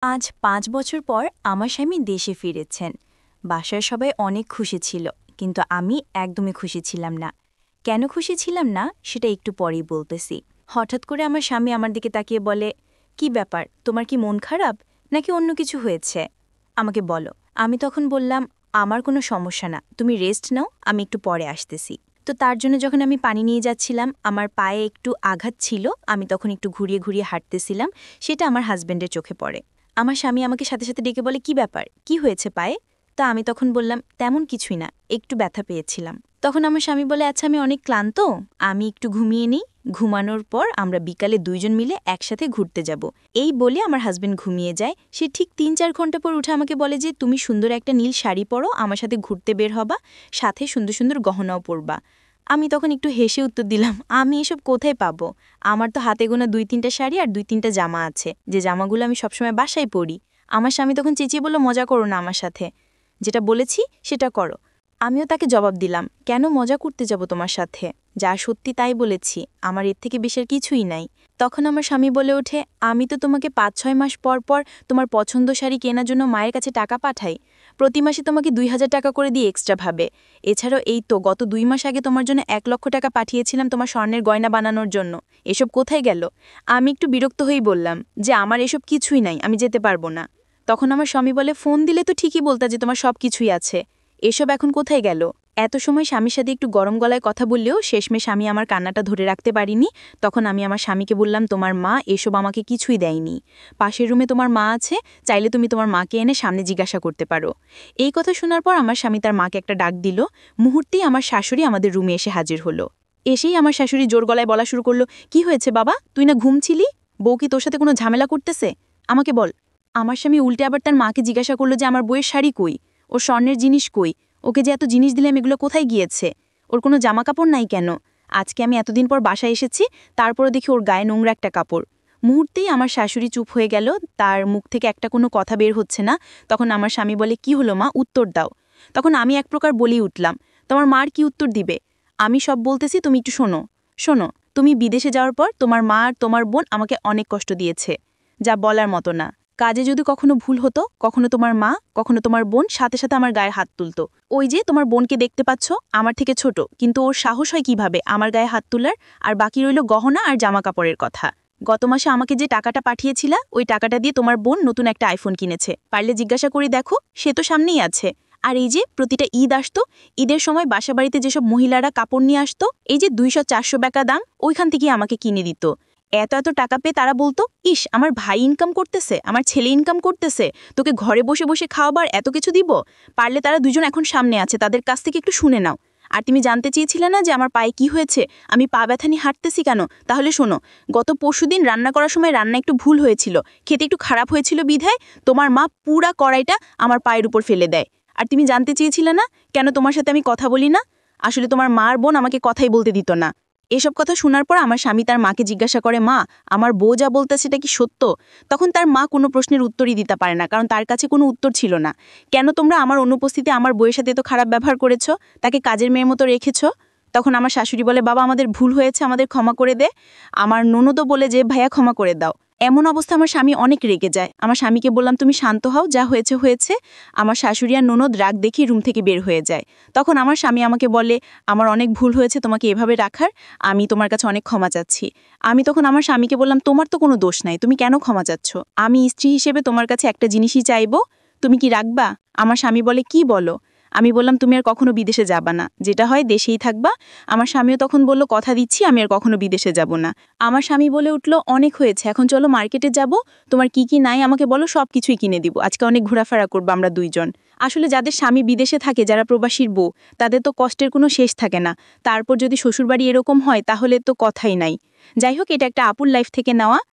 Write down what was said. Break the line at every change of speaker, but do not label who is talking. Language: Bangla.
আজ ৫ বছর পর আমার স্বামী দেশে ফিরেছেন। বাসার সবাই অনেক খুশি ছিল, কিন্তু আমি একদমই খুশি ছিলাম না। কেন খুশি ছিলাম না সেটা একটু পরেই বলতেছি। হঠাৎ করে আমার স্বামী আমার দিকে তাকিয়ে বলে, কি ব্যাপার, তোমার কি মন খারাপ নাকি অন্য কিছু হয়েছে? আমাকে বলো। আমি তখন বললাম, আমার কোনো সমস্যা না, তুমি রেস্ট নাও, আমি একটু পরে আসতেছি। তো তার জন্য যখন আমি পানি নিয়ে যাচ্ছিলাম, আমার পায়ে একটু আঘাত ছিল, আমি তখন একটু ঘুরিয়ে ঘুরিয়ে হাঁটতেছিলাম, সেটা আমার হাজব্যান্ডের চোখে পড়ে। আমার স্বামী আমাকে সাথে সাথে ডেকে বলে, কি ব্যাপার, কি হয়েছে পায়ে? তা আমি তখন বললাম, তেমন কিছুই না, একটু ব্যথা পেয়েছিলাম। তখন আমার স্বামী বলে, আচ্ছা আমি অনেক ক্লান্ত, আমি একটু ঘুমিয়ে নিই, ঘুমানোর পর আমরা বিকালে দুইজন মিলে একসাথে ঘুরতে যাব। এই বলে আমার হাজবেন্ড ঘুমিয়ে যায়। সে ঠিক ৩-৪ ঘন্টা পর উঠে আমাকে বলে যে, তুমি সুন্দর একটা নীল শাড়ি পরো, আমার সাথে ঘুরতে বের হবা, সাথে সুন্দর সুন্দর গহনাও পরবা। আমি তখন একটু হেসে উত্তর দিলাম, আমি এসব কোথায় পাবো? আমার তো হাতে গোনা ২-৩টা শাড়ি আর ২-৩টা জামা আছে, যে জামাগুলো আমি সবসময় বাসায় পরি। আমার স্বামী তখন চেঁচিয়ে বলল, মজা করো না আমার সাথে, যেটা বলেছি সেটা করো। আমিও তাকে জবাব দিলাম, কেন মজা করতে যাব তোমার সাথে? যা সত্যি তাই বলেছি, আমার এর থেকে বেশি আর কিছুই নাই। তখন আমার স্বামী বলে ওঠে, আমি তো তোমাকে ৫-৬ মাস পর পর তোমার পছন্দ শাড়ি কেনার জন্য মায়ের কাছে টাকা পাঠাই, প্রতি মাসে তোমাকে ২,০০০ টাকা করে দিয়ে এক্সট্রা ভাবে। এছাড়াও এই তো গত ২ মাস আগে তোমার জন্য ১,০০,০০০ টাকা পাঠিয়েছিলাম তোমার স্বর্ণের গয়না বানানোর জন্য। এসব কোথায় গেল? আমি একটু বিরক্ত হয়েই বললাম যে, আমার এসব কিছুই নাই, আমি যেতে পারবো না। তখন আমার স্বামী বলে, ফোন দিলে তো ঠিকই বলতা যে তোমার সব কিছুই আছে, এসব এখন কোথায় গেল? এত সময় স্বামীর সাথে একটু গরম গলায় কথা বললেও শেষমেশ আমি আমার কান্নাটা ধরে রাখতে পারিনি। তখন আমি আমার স্বামীকে বললাম, তোমার মা এসব আমাকে কিছুই দেয়নি, পাশের রুমে তোমার মা আছে, চাইলে তুমি তোমার মাকে এনে সামনে জিজ্ঞাসা করতে পারো। এই কথা শোনার পর আমার স্বামী তার মাকে একটা ডাক দিল। মুহূর্তেই আমার শাশুড়ি আমাদের রুমে এসে হাজির হলো। এসেই আমার শাশুড়ি জোর গলায় বলা শুরু করলো, কি হয়েছে বাবা, তুই না ঘুমছিলি? বউ কি তোর সাথে কোনো ঝামেলা করতেছে? আমাকে বল। আমার স্বামী উল্টে আবার তার মাকে জিজ্ঞাসা করলো যে, আমার বইয়ের শাড়ি কই, ওর স্বর্ণের জিনিস কই, ওকে যে এত জিনিস দিলাম এগুলো কোথায় গিয়েছে, ওর কোনো জামা কাপড় নাই কেন? আজকে আমি এতদিন পর বাসায় এসেছি, তারপরও দেখি ওর গায়ে নোংরা একটা কাপড়। মুহূর্তেই আমার শাশুড়ি চুপ হয়ে গেল, তার মুখ থেকে একটা কোনো কথা বের হচ্ছে না। তখন আমার স্বামী বলে, কি হলো মা, উত্তর দাও। তখন আমি এক প্রকার বলেই উঠলাম, তোমার মার কি উত্তর দিবে? আমি সব বলতেছি, তুমি একটু শোনো। শোনো, তুমি বিদেশে যাওয়ার পর তোমার মা আর তোমার বোন আমাকে অনেক কষ্ট দিয়েছে, যা বলার মতো না। কাজে যদি কখনো ভুল হতো, কখনো তোমার মা, কখনো তোমার বোন সাথে সাথে আমার গায়ে হাত তুলতো। ওই যে তোমার বোনকে দেখতে পাচ্ছ, আমার থেকে ছোট, কিন্তু ওর সাহস হয় কিভাবে আমার গায়ে হাত তোলার? আর বাকি রইল গহনা আর জামা কাপড়ের কথা। গত মাসে আমাকে যে টাকাটা পাঠিয়েছিলা, ওই টাকাটা দিয়ে তোমার বোন নতুন একটা আইফোন কিনেছে, পারলে জিজ্ঞাসা করে দেখো, সে তো সামনেই আছে। আর এই যে প্রতিটা ঈদ আসতো, ঈদের সময় বাসাবাড়িতে যেসব মহিলারা কাপড় নিয়ে আসতো, এই যে ২০০-৪০০ টাকা দাম, ওইখান থেকে আমাকে কিনে দিত। এত এত টাকা পেয়ে তারা বলতো, ইস আমার ভাই ইনকাম করতেছে, আমার ছেলে ইনকাম করতেছে, তোকে ঘরে বসে বসে খাওয়াবার এত কিছু দিব। পারলে তারা দুজন এখন সামনে আছে, তাদের কাছ থেকে একটু শুনে নাও। আর তুমি জানতে চেয়েছিলে না যে আমার পায়ে কি হয়েছে, আমি পা ব্যথা নিয়ে হাঁটতেছি কেন? তাহলে শোনো, গত পরশুদিন রান্না করার সময় রান্না একটু ভুল হয়েছিল, খেতে একটু খারাপ হয়েছিল বিধায় তোমার মা পুরা কড়াইটা আমার পায়ের উপর ফেলে দেয়। আর তুমি জানতে চেয়েছিলে না কেন তোমার সাথে আমি কথা বলি না? আসলে তোমার মার বোন আমাকে কথাই বলতে দিত না। এসব কথা শোনার পর আমার স্বামী তার মাকে জিজ্ঞাসা করে, মা, আমার বউ যা বলতেছে সেটা কি সত্য? তখন তার মা কোনো প্রশ্নের উত্তরই দিতে পারে না, কারণ তার কাছে কোনো উত্তর ছিল না। কেন তোমরা আমার অনুপস্থিতিতে আমার বউয়ের সাথে এত খারাপ ব্যবহার করেছ, তাকে কাজের মেয়ের মতো রেখেছ? তখন আমার শাশুড়ি বলে, বাবা আমাদের ভুল হয়েছে, আমাদের ক্ষমা করে দে। আমার ননদও বলে যে, ভাইয়া ক্ষমা করে দাও। এমন অবস্থা আমার স্বামী অনেক রেগে যায়। আমার স্বামীকে বললাম, তুমি শান্ত হও, যা হয়েছে হয়েছে। আমার শাশুড়ি আর ননদ রাগ দেখি রুম থেকে বের হয়ে যায়। তখন আমার স্বামী আমাকে বলে, আমার অনেক ভুল হয়েছে তোমাকে এভাবে রাখার, আমি তোমার কাছে অনেক ক্ষমা চাচ্ছি। আমি তখন আমার স্বামীকে বললাম, তোমার তো কোনো দোষ নাই, তুমি কেন ক্ষমা চাচ্ছ? আমি স্ত্রী হিসেবে তোমার কাছে একটা জিনিসই চাইবো, তুমি কি রাখবা? আমার স্বামী বলে, কি বলো? আমি বললাম, তুমি আর কখনো বিদেশে যাবা না, যেটা হয় দেশেই থাকবা। আমার স্বামীও তখন বলল, কথা দিচ্ছি আমি আর কখনো বিদেশে যাব না। আমার স্বামী বলে উঠল, অনেক হয়েছে, এখন চলো মার্কেটে যাব, তোমার কি কি নাই আমাকে বলো, সব কিছুই কিনে দিব, আজকে অনেক ঘোরাফেরা করবো আমরা দুইজন। আসলে যাদের স্বামী বিদেশে থাকে, যারা প্রবাসীর বউ, তাদের তো কষ্টের কোনো শেষ থাকে না। তারপর যদি শ্বশুরবাড়ি এরকম হয় তাহলে তো কথাই নাই। যাই হোক, এটা একটা আপুর লাইফ থেকে নেওয়া।